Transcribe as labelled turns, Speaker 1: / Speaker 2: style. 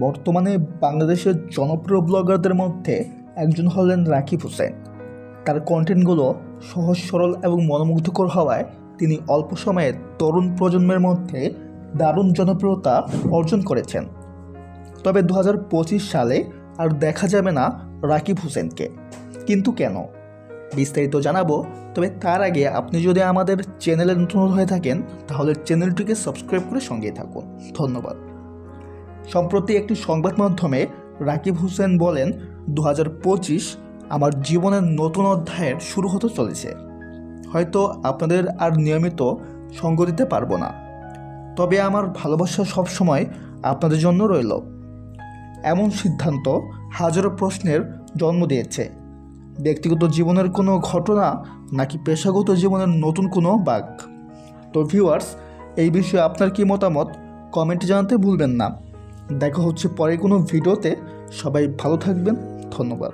Speaker 1: বর্তমানে বাংলাদেশের জনপ্রিয় ব্লগারদের মধ্যে একজন হলেন রাকিব হোসেন। তার কন্টেন্টগুলো সহজ সরল এবং মনোমুগ্ধকর হওয়ায় তিনি অল্প সময়ে তরুণ প্রজন্মের মধ্যে দারুণ জনপ্রিয়তা অর্জন করেছেন। তবে 2025 সালে আর দেখা যাবে না রাকিব হোসেনকে। কিন্তু কেন? বিস্তারিত জানাবো। তবে তার আগে আপনি যদি আমাদের চ্যানেলে নতুন হয়ে থাকেন তাহলে চ্যানেলটিকে সাবস্ক্রাইব করে সঙ্গেই থাকুন। ধন্যবাদ। সম্প্রতি একটি সংবাদ মাধ্যমে রাকিব হোসেন বলেন, 2025 আমার জীবনের নতুন অধ্যায়ের শুরু হতে চলেছে। হয়তো আপনাদের আর নিয়মিত সঙ্গ দিতে পারবো না, তবে আমার ভালোবাসা সবসময় আপনাদের জন্য রইল। এমন সিদ্ধান্ত হাজারো প্রশ্নের জন্ম দিয়েছে। ব্যক্তিগত জীবনের কোনো ঘটনা নাকি পেশাগত জীবনের নতুন কোনো বাঁক? তো ভিউয়ার্স, এই বিষয়ে আপনার কি মতামত কমেন্টে জানাতে ভুলবেন না। দেখা হচ্ছে পরে কোনো ভিডিওতে। সবাই ভালো থাকবেন। ধন্যবাদ।